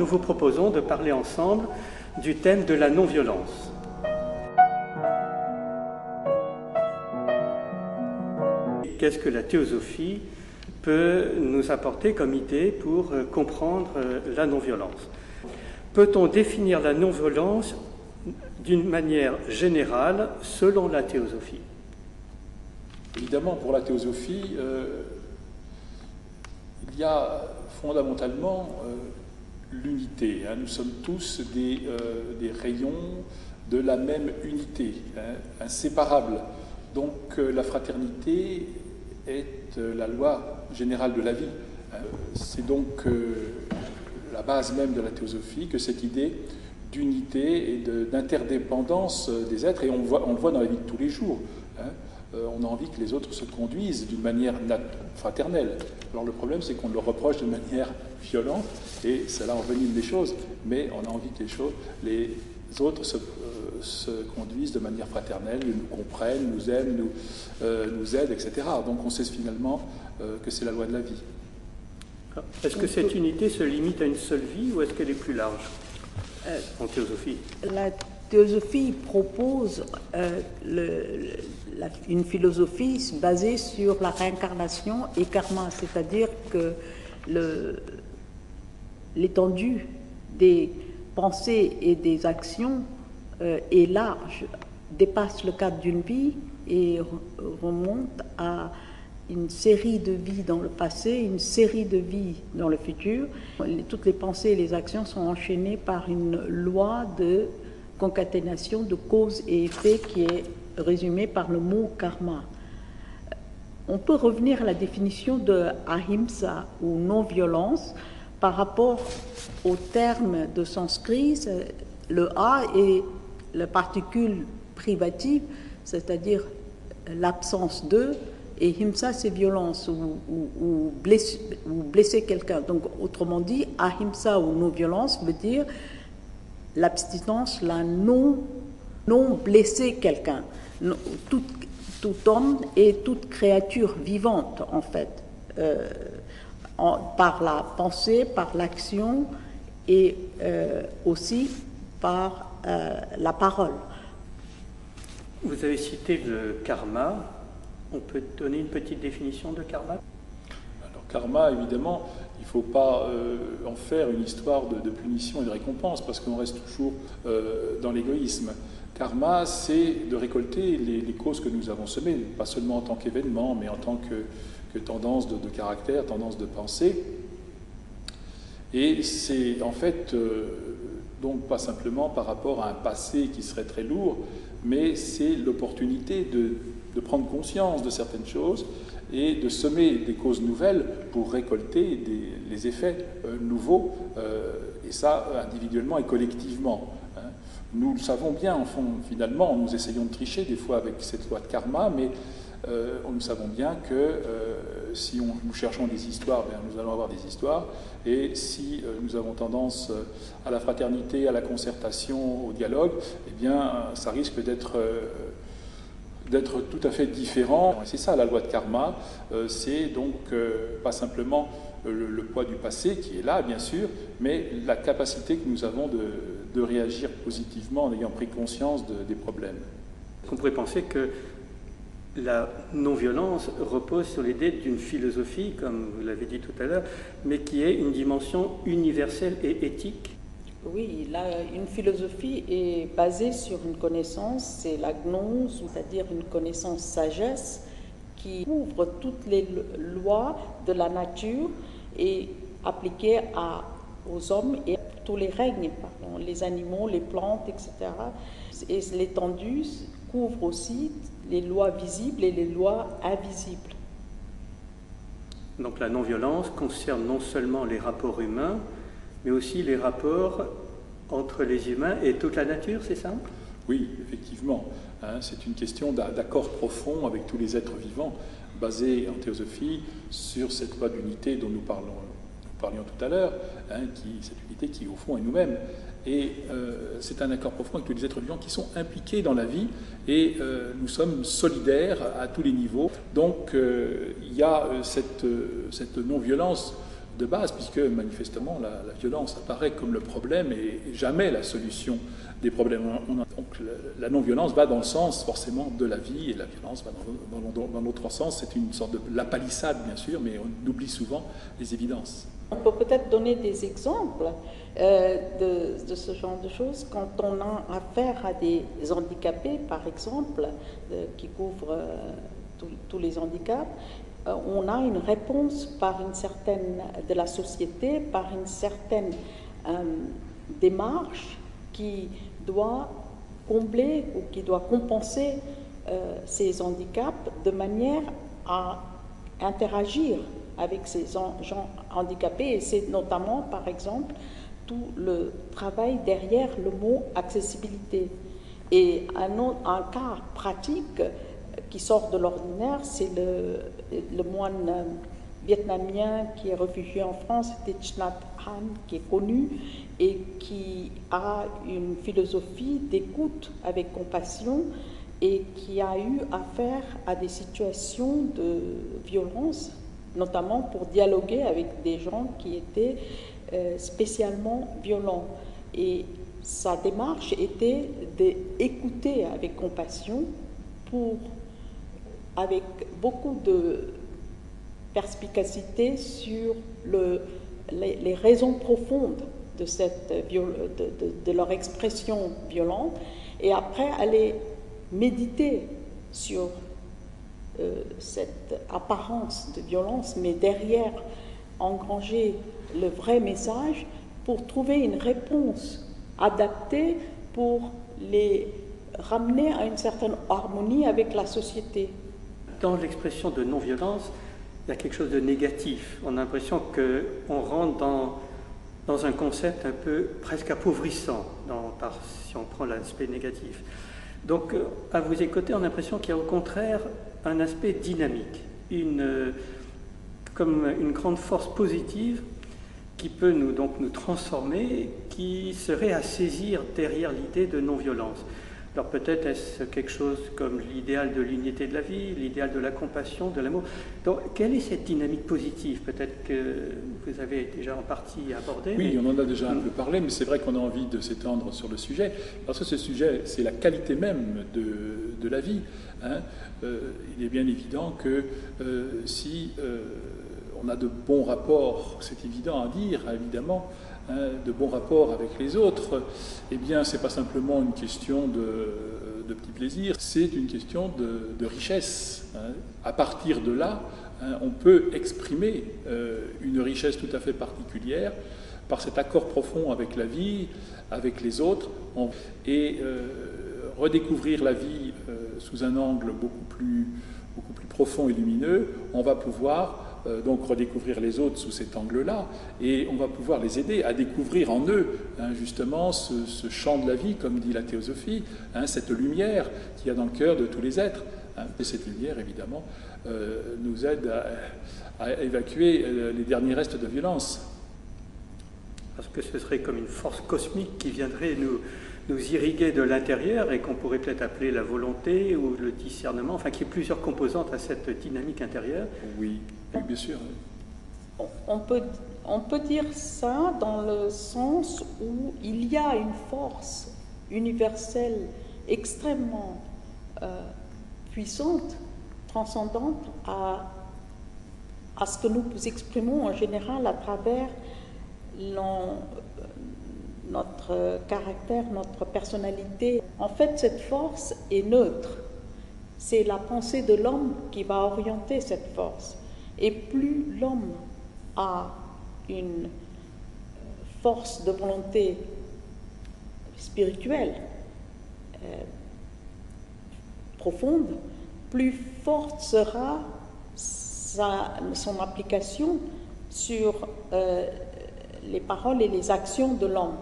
Nous vous proposons de parler ensemble du thème de la non-violence. Qu'est-ce que la théosophie peut nous apporter comme idée pour comprendre la non-violence? Peut-on définir la non-violence d'une manière générale selon la théosophie? Évidemment, pour la théosophie, il y a fondamentalement l'unité. Nous sommes tous des rayons de la même unité, inséparables. Donc la fraternité est la loi générale de la vie. C'est donc la base même de la théosophie que cette idée d'unité et d'interdépendance des êtres, et on le voit dans la vie de tous les jours. On a envie que les autres se conduisent d'une manière fraternelle. Alors le problème, c'est qu'on le reproche de manière violente, et cela envenime les choses, mais on a envie que les autres se conduisent de manière fraternelle, nous comprennent, nous aiment, nous aident, etc. Donc on sait finalement que c'est la loi de la vie. Est-ce que cette unité se limite à une seule vie ou est-ce qu'elle est plus large en théosophie? La théosophie propose une philosophie basée sur la réincarnation et karma, c'est-à-dire que l'étendue des pensées et des actions est large, dépasse le cadre d'une vie et remonte à une série de vies dans le passé, une série de vies dans le futur. Toutes les pensées et les actions sont enchaînées par une loi de concaténation de cause et effet qui est résumée par le mot karma. On peut revenir à la définition de ahimsa ou non-violence par rapport au terme de sanskrit. Le a est la particule privative, c'est-à-dire l'absence de, et himsa c'est violence ou blesser quelqu'un. Donc autrement dit, ahimsa ou non-violence veut dire l'abstinence, la non blesser quelqu'un. Tout homme et toute créature vivante, en fait, par la pensée, par l'action et aussi par la parole. Vous avez cité le karma. On peut donner une petite définition de karma? Alors, karma, évidemment, il ne faut pas en faire une histoire de punition et de récompense, parce qu'on reste toujours dans l'égoïsme. Karma, c'est de récolter les causes que nous avons semées, pas seulement en tant qu'événement, mais en tant que tendance de caractère, tendance de pensée. Et c'est en fait donc pas simplement par rapport à un passé qui serait très lourd, mais c'est l'opportunité de prendre conscience de certaines choses et de semer des causes nouvelles pour récolter les effets nouveaux, et ça individuellement et collectivement. Nous le savons bien, en fond, finalement, nous essayons de tricher des fois avec cette loi de karma, mais nous savons bien que si nous cherchons des histoires, bien, nous allons avoir des histoires, et si nous avons tendance à la fraternité, à la concertation, au dialogue, eh bien, ça risque d'être tout à fait différent. Et c'est ça la loi de karma, c'est donc pas simplement le poids du passé qui est là, bien sûr, mais la capacité que nous avons de réagir positivement en ayant pris conscience des problèmes. On pourrait penser que la non-violence repose sur l'idée d'une philosophie, comme vous l'avez dit tout à l'heure, mais qui est une dimension universelle et éthique. Oui, une philosophie est basée sur une connaissance, c'est la gnose, c'est-à-dire une connaissance sagesse qui couvre toutes les lois de la nature et appliquées aux hommes et à tous les règnes, les animaux, les plantes, etc. Et l'étendue couvre aussi les lois visibles et les lois invisibles. Donc la non-violence concerne non seulement les rapports humains, mais aussi les rapports entre les humains et toute la nature, c'est ça? Oui, effectivement. C'est une question d'accord profond avec tous les êtres vivants, basée en théosophie sur cette loi d'unité dont nous parlions tout à l'heure, cette unité qui, au fond, est nous-mêmes. Et c'est un accord profond avec tous les êtres vivants qui sont impliqués dans la vie, et nous sommes solidaires à tous les niveaux. Donc il y a cette non-violence de base, puisque manifestement la violence apparaît comme le problème et jamais la solution des problèmes. Donc la non-violence va dans le sens forcément de la vie, et la violence va dans l'autre sens. C'est une sorte de la palissade, bien sûr, mais on oublie souvent les évidences. On peut peut-être donner des exemples de ce genre de choses quand on a affaire à des handicapés, par exemple, qui couvrent tous les handicaps. On a une réponse de la société, par une certaine démarche qui doit combler ou qui doit compenser ces handicaps de manière à interagir avec ces gens handicapés. Et c'est notamment, par exemple, tout le travail derrière le mot accessibilité. Et un cas pratique qui sort de l'ordinaire, c'est le moine vietnamien qui est réfugié en France, Thich Nhat Hanh, qui est connu et qui a une philosophie d'écoute avec compassion et qui a eu affaire à des situations de violence, notamment pour dialoguer avec des gens qui étaient spécialement violents. Et sa démarche était d'écouter avec compassion avec beaucoup de perspicacité sur les raisons profondes de leur expression violente, et après aller méditer sur cette apparence de violence, mais derrière engranger le vrai message pour trouver une réponse adaptée pour les ramener à une certaine harmonie avec la société. Dans l'expression de non-violence, il y a quelque chose de négatif. On a l'impression qu'on rentre dans un concept un peu presque appauvrissant, si on prend l'aspect négatif. Donc, à vous écouter, on a l'impression qu'il y a au contraire un aspect dynamique, comme une grande force positive qui peut nous transformer, qui serait à saisir derrière l'idée de non-violence. Alors peut-être est-ce quelque chose comme l'idéal de l'unité de la vie, l'idéal de la compassion, de l'amour. Donc quelle est cette dynamique positive? Peut-être que vous avez déjà en partie abordé. Oui, on en a déjà un peu parlé, mais c'est vrai qu'on a envie de s'étendre sur le sujet, parce que ce sujet, c'est la qualité même de la vie. Il est bien évident que si on a de bons rapports, c'est évident à dire, évidemment, de bons rapports avec les autres, eh bien, c'est pas simplement une question de petits plaisirs, c'est une question de richesse. À partir de là, on peut exprimer une richesse tout à fait particulière par cet accord profond avec la vie, avec les autres, et redécouvrir la vie sous un angle beaucoup plus profond et lumineux. On va pouvoir donc redécouvrir les autres sous cet angle-là, et on va pouvoir les aider à découvrir en eux justement ce champ de la vie, comme dit la théosophie, cette lumière qu'il y a dans le cœur de tous les êtres. Et cette lumière, évidemment, nous aide à évacuer les derniers restes de violence. Parce que ce serait comme une force cosmique qui viendrait nous irriguer de l'intérieur et qu'on pourrait peut-être appeler la volonté ou le discernement, enfin qu'il y ait plusieurs composantes à cette dynamique intérieure. Oui, bien sûr. On peut dire ça dans le sens où il y a une force universelle extrêmement puissante, transcendante à ce que nous exprimons en général à travers notre caractère, notre personnalité. En fait, cette force est neutre. C'est la pensée de l'homme qui va orienter cette force. Et plus l'homme a une force de volonté spirituelle profonde, plus forte sera son application sur les paroles et les actions de l'homme.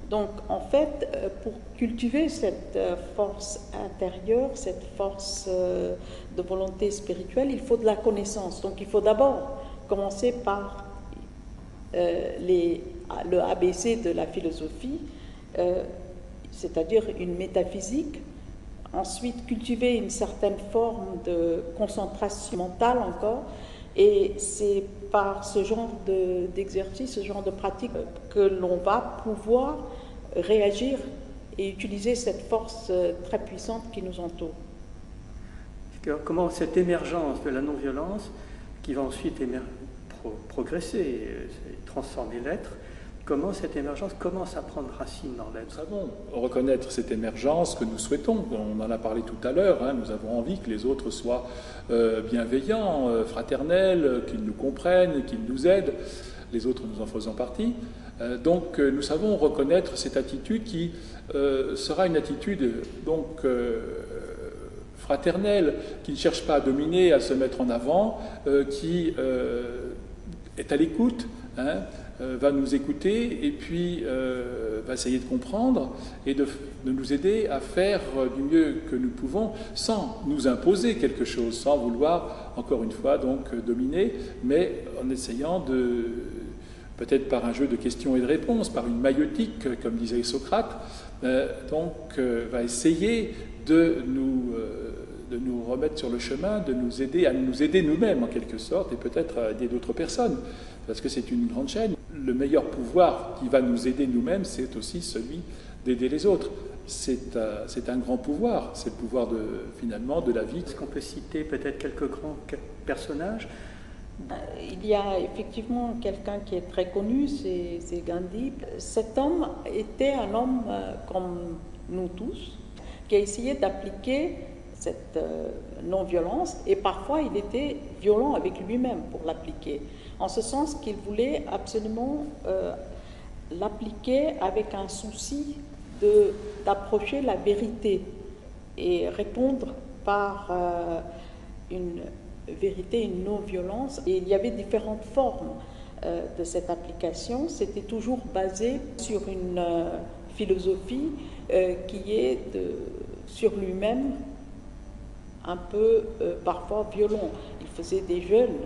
Donc, en fait, pour cultiver cette force intérieure, cette force de volonté spirituelle, il faut de la connaissance. Donc, il faut d'abord commencer par le ABC de la philosophie, c'est-à-dire une métaphysique. Ensuite, cultiver une certaine forme de concentration mentale encore, Et c'est par ce genre d'exercice, ce genre de pratique que l'on va pouvoir réagir et utiliser cette force très puissante qui nous entoure. Comment cette émergence de la non-violence, qui va ensuite progresser, transformer l'être, comment cette émergence commence à prendre racine dans l'être? Nous savons reconnaître cette émergence que nous souhaitons. On en a parlé tout à l'heure. Nous avons envie que les autres soient bienveillants, fraternels, qu'ils nous comprennent, qu'ils nous aident. Les autres, nous en faisons partie. Donc, nous savons reconnaître cette attitude qui sera une attitude fraternelle, qui ne cherche pas à dominer, à se mettre en avant, qui est à l'écoute, va nous écouter et puis va essayer de comprendre et de nous aider à faire du mieux que nous pouvons sans nous imposer quelque chose, sans vouloir, encore une fois, donc dominer, mais en essayant de, peut-être par un jeu de questions et de réponses, par une maïeutique, comme disait Socrate, va essayer de nous remettre sur le chemin, de nous aider à nous aider nous-mêmes en quelque sorte et peut-être à aider d'autres personnes, parce que c'est une grande chaîne. Le meilleur pouvoir qui va nous aider nous-mêmes, c'est aussi celui d'aider les autres. C'est un grand pouvoir, c'est le pouvoir finalement de la vie. Est-ce qu'on peut citer peut-être quelques grands personnages? Il y a effectivement quelqu'un qui est très connu, c'est Gandhi. Cet homme était un homme comme nous tous, qui a essayé d'appliquer cette non-violence, et parfois il était violent avec lui-même pour l'appliquer, en ce sens qu'il voulait absolument l'appliquer avec un souci d'approcher la vérité et répondre par une vérité, une non-violence. Et il y avait différentes formes de cette application. C'était toujours basé sur une philosophie qui est sur lui-même un peu parfois violent. Il faisait des jeûnes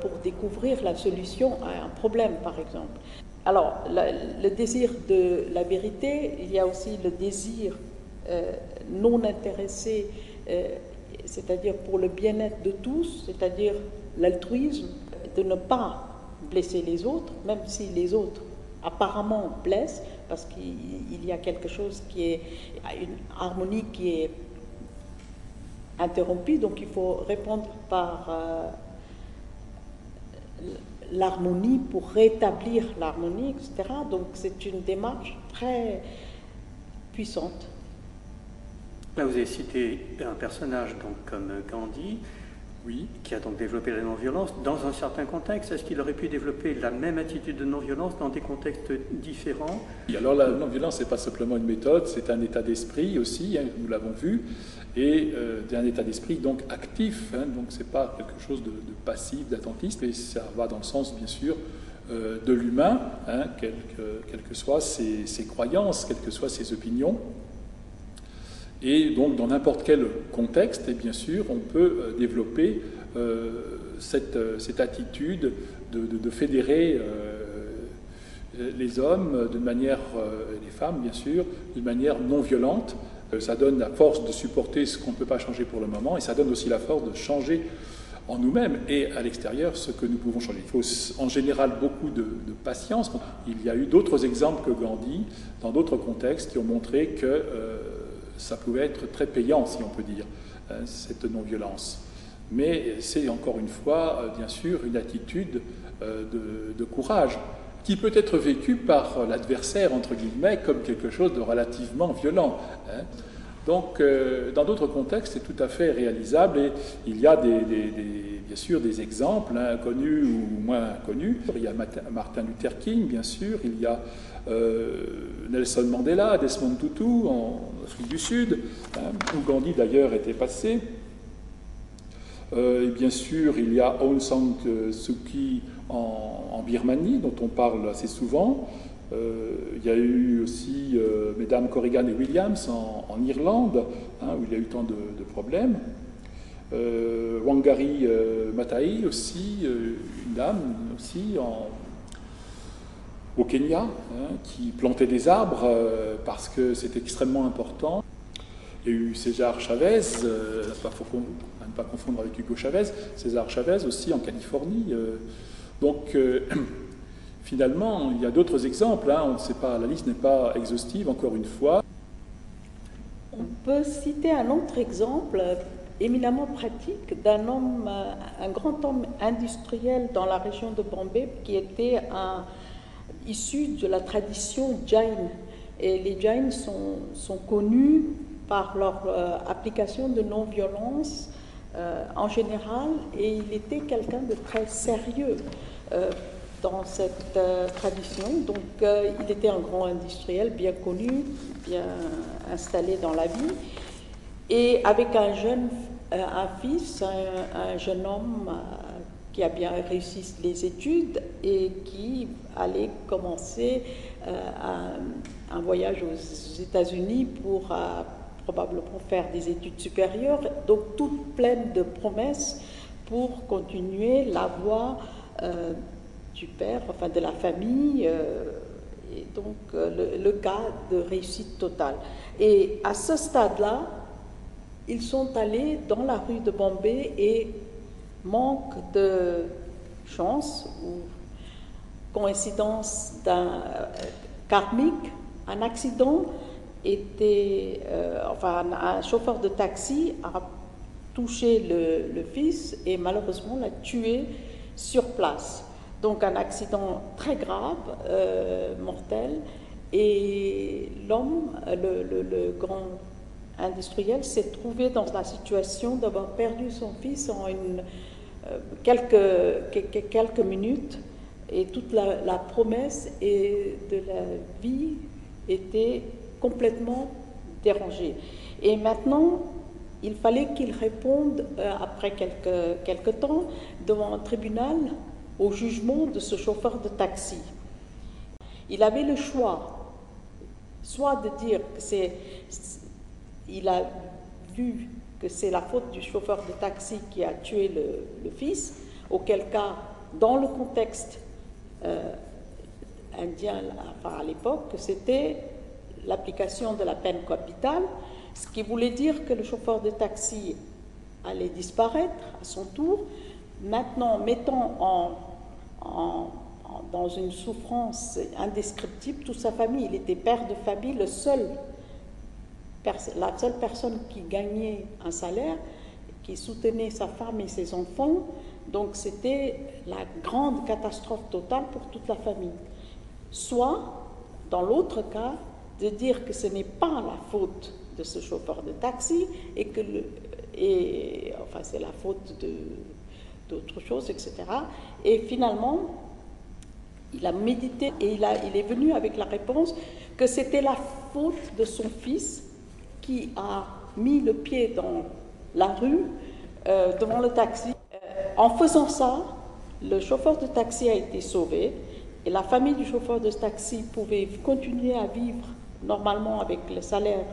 pour découvrir la solution à un problème, par exemple. Alors, le désir de la vérité, il y a aussi le désir non intéressé, c'est-à-dire pour le bien-être de tous, c'est-à-dire l'altruisme, de ne pas blesser les autres, même si les autres apparemment blessent, parce qu'il y a quelque chose qui est une harmonie qui est interrompue, donc il faut répondre par l'harmonie pour rétablir l'harmonie, etc. Donc c'est une démarche très puissante. Là, vous avez cité un personnage donc, comme Gandhi, oui, qui a donc développé la non-violence dans un certain contexte. Est-ce qu'il aurait pu développer la même attitude de non-violence dans des contextes différents? Et alors la non-violence, ce n'est pas simplement une méthode, c'est un état d'esprit aussi, nous l'avons vu, et un état d'esprit donc actif, donc ce n'est pas quelque chose de passif, d'attentiste, et ça va dans le sens bien sûr de l'humain, quelles que soient ses croyances, quelles que soient ses opinions. Et donc, dans n'importe quel contexte, et bien sûr, on peut développer cette attitude de fédérer les hommes d'une manière, les femmes, bien sûr, d'une manière non violente. Ça donne la force de supporter ce qu'on ne peut pas changer pour le moment, et ça donne aussi la force de changer en nous-mêmes et à l'extérieur ce que nous pouvons changer. Il faut en général beaucoup de patience. Il y a eu d'autres exemples que Gandhi, dans d'autres contextes, qui ont montré que ça pouvait être très payant, si on peut dire, cette non-violence. Mais c'est encore une fois, bien sûr, une attitude de courage qui peut être vécue par l'adversaire, entre guillemets, comme quelque chose de relativement violent. Donc, dans d'autres contextes, c'est tout à fait réalisable et il y a bien sûr des exemples, connus ou moins connus. Il y a Martin Luther King, bien sûr, il y a Nelson Mandela, Desmond Tutu en Afrique du Sud, où Gandhi d'ailleurs était passé. Et bien sûr, il y a Aung San Suu Kyi en Birmanie, dont on parle assez souvent. Il y a eu aussi Mesdames Corrigan et Williams en Irlande, où il y a eu tant de problèmes. Wangari Maathai aussi, une dame aussi au Kenya, qui plantait des arbres parce que c'est extrêmement important. Il y a eu César Chavez, à ne pas confondre avec Hugo Chavez, César Chavez aussi en Californie. Donc, finalement, il y a d'autres exemples, hein, on ne sait pas, la liste n'est pas exhaustive, encore une fois. On peut citer un autre exemple éminemment pratique d'un homme, un grand homme industriel dans la région de Bombay qui était issu de la tradition Jain. Et les Jains sont connus par leur application de non-violence en général, et il était quelqu'un de très sérieux dans cette tradition. Donc il était un grand industriel bien connu, bien installé dans la vie, et avec un fils, un jeune homme qui a bien réussi les études et qui allait commencer un voyage aux États-Unis pour probablement faire des études supérieures, donc toute pleine de promesses pour continuer la voie du père, enfin de la famille, et donc le cas de réussite totale. Et à ce stade-là, ils sont allés dans la rue de Bombay et, manque de chance ou coïncidence karmique, un accident un chauffeur de taxi a touché le fils et malheureusement l'a tué sur place. Donc un accident très grave, mortel, et l'homme, le grand industriel, s'est trouvé dans la situation d'avoir perdu son fils en quelques minutes, et toute la promesse de la vie était complètement dérangée. Et maintenant, il fallait qu'il réponde, après quelques temps, devant un tribunal, au jugement de ce chauffeur de taxi. Il avait le choix, soit de dire que il a vu que c'est la faute du chauffeur de taxi qui a tué le fils, auquel cas, dans le contexte indien, enfin à l'époque, c'était l'application de la peine capitale, ce qui voulait dire que le chauffeur de taxi allait disparaître à son tour, maintenant mettant dans une souffrance indescriptible toute sa famille. Il était père de famille, la seule personne qui gagnait un salaire, qui soutenait sa femme et ses enfants. Donc c'était la grande catastrophe totale pour toute la famille. Soit, dans l'autre cas, de dire que ce n'est pas la faute de ce chauffeur de taxi et que c'est la faute d'autre chose, etc. Et finalement, il a médité et il est venu avec la réponse que c'était la faute de son fils qui a mis le pied dans la rue devant le taxi. En faisant ça, le chauffeur de taxi a été sauvé et la famille du chauffeur de taxi pouvait continuer à vivre normalement avec le salaire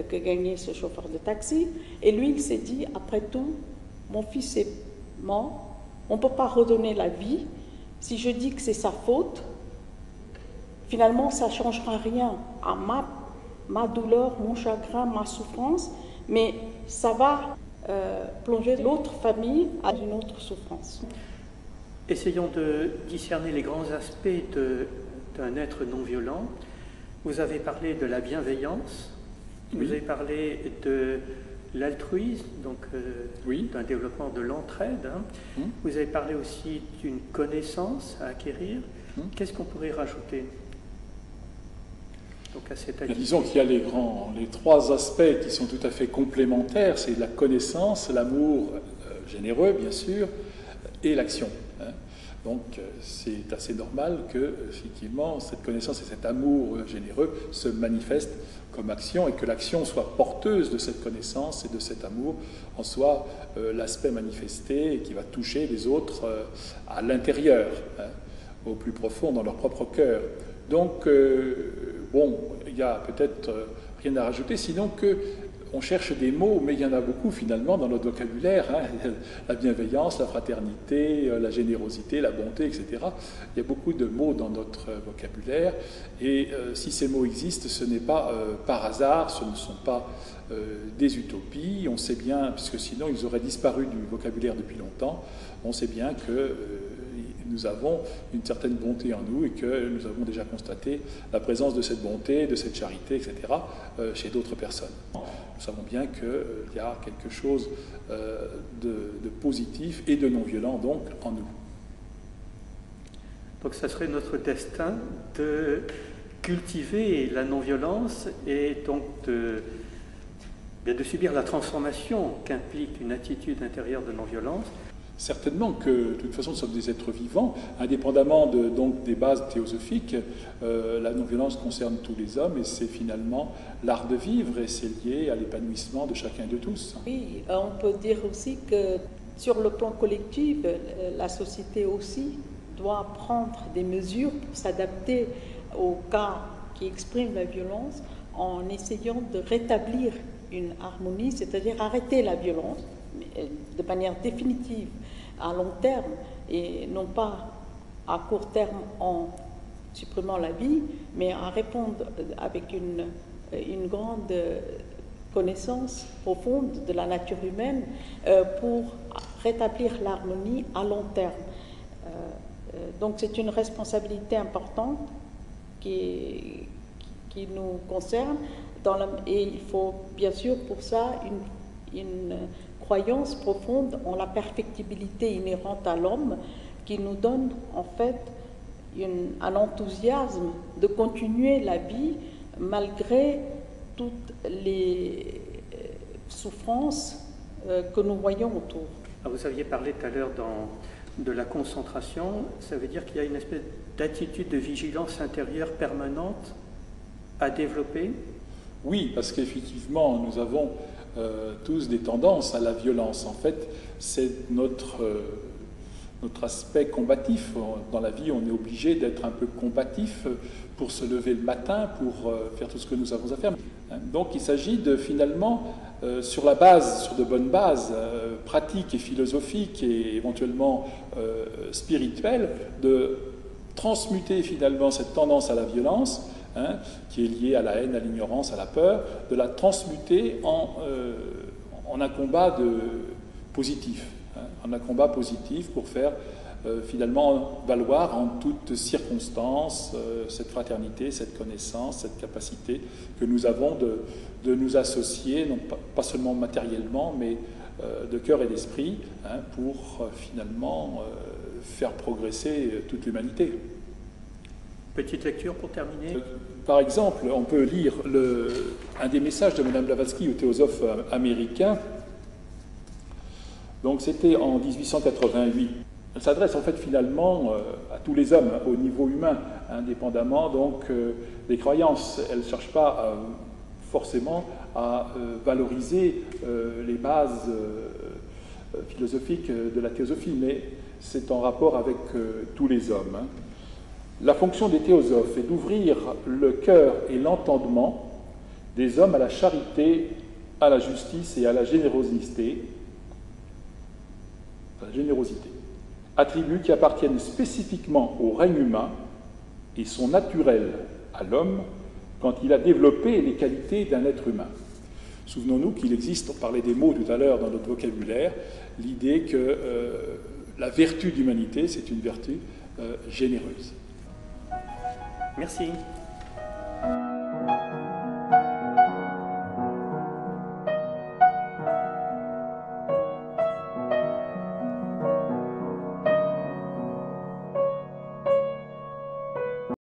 que gagnait ce chauffeur de taxi. Et lui, il s'est dit, après tout, mon fils est mort, on ne peut pas redonner la vie. Si je dis que c'est sa faute, finalement, ça ne changera rien à ma douleur, mon chagrin, ma souffrance, mais ça va plonger l'autre famille à une autre souffrance. Essayons de discerner les grands aspects d'un être non violent. Vous avez parlé de la bienveillance, oui. Vous avez parlé de l'altruisme, donc oui. D'un développement de l'entraide. Hein. Vous avez parlé aussi d'une connaissance à acquérir. Qu'est-ce qu'on pourrait rajouter donc à cette attitude? Disons qu'il y a les trois aspects qui sont tout à fait complémentaires, c'est la connaissance, l'amour généreux bien sûr, et l'action. Hein. Donc c'est assez normal que effectivement cette connaissance et cet amour généreux se manifestent comme action et que l'action soit porteuse de cette connaissance et de cet amour en soit l'aspect manifesté et qui va toucher les autres à l'intérieur, hein, au plus profond dans leur propre cœur. Donc bon, il n'y a peut-être rien à rajouter, sinon que On cherche des mots, mais il y en a beaucoup finalement dans notre vocabulaire, hein. La bienveillance, la fraternité, la générosité, la bonté, etc. Il y a beaucoup de mots dans notre vocabulaire, et si ces mots existent, ce n'est pas par hasard, ce ne sont pas des utopies. On sait bien, puisque sinon ils auraient disparu du vocabulaire depuis longtemps, on sait bien que nous avons une certaine bonté en nous et que nous avons déjà constaté la présence de cette bonté, de cette charité, etc. Chez d'autres personnes. Nous savons bien qu'il y a quelque chose de positif et de non-violent donc en nous. Donc ça serait notre destin de cultiver la non-violence et donc de subir la transformation qu'implique une attitude intérieure de non-violence. Certainement que, de toute façon, nous sommes des êtres vivants, indépendamment donc, des bases théosophiques. La non-violence concerne tous les hommes et c'est finalement l'art de vivre et c'est lié à l'épanouissement de chacun de tous. Oui, on peut dire aussi que sur le plan collectif, la société aussi doit prendre des mesures pour s'adapter aux cas qui expriment la violence en essayant de rétablir une harmonie, c'est-à-dire arrêter la violence de manière définitive à long terme et non pas à court terme en supprimant la vie, mais à répondre avec une grande connaissance profonde de la nature humaine pour rétablir l'harmonie à long terme. Donc c'est une responsabilité importante qui nous concerne et il faut bien sûr pour ça une croyance profonde en la perfectibilité inhérente à l'homme qui nous donne en fait un enthousiasme de continuer la vie malgré toutes les souffrances que nous voyons autour. Alors vous aviez parlé tout à l'heure de la concentration, ça veut dire qu'il y a une espèce d'attitude de vigilance intérieure permanente à développer? Oui, parce qu'effectivement, nous avons tous des tendances à la violence. En fait, c'est notre aspect combatif. Dans la vie, on est obligé d'être un peu combatif pour se lever le matin, pour faire tout ce que nous avons à faire. Donc il s'agit de finalement, sur de bonnes bases pratiques et philosophiques et éventuellement spirituelles, de transmuter finalement cette tendance à la violence, qui est liée à la haine, à l'ignorance, à la peur, de la transmuter en un combat positif, en un combat positif pour faire finalement valoir en toutes circonstances cette fraternité, cette connaissance, cette capacité que nous avons de nous associer, non pas seulement matériellement, mais de cœur et d'esprit, pour finalement faire progresser toute l'humanité. Petite lecture pour terminer. Par exemple, on peut lire un des messages de Mme Blavatsky au théosophe américain. Donc c'était en 1888. Elle s'adresse en fait finalement à tous les hommes au niveau humain, indépendamment donc des croyances. Elle ne cherche pas forcément à valoriser les bases philosophiques de la théosophie, mais c'est en rapport avec tous les hommes. La fonction des théosophes est d'ouvrir le cœur et l'entendement des hommes à la charité, à la justice et à la générosité, attributs qui appartiennent spécifiquement au règne humain et sont naturels à l'homme quand il a développé les qualités d'un être humain. Souvenons-nous qu'il existe, on parlait des mots tout à l'heure dans notre vocabulaire, l'idée que la vertu d'humanité, c'est une vertu généreuse. Merci.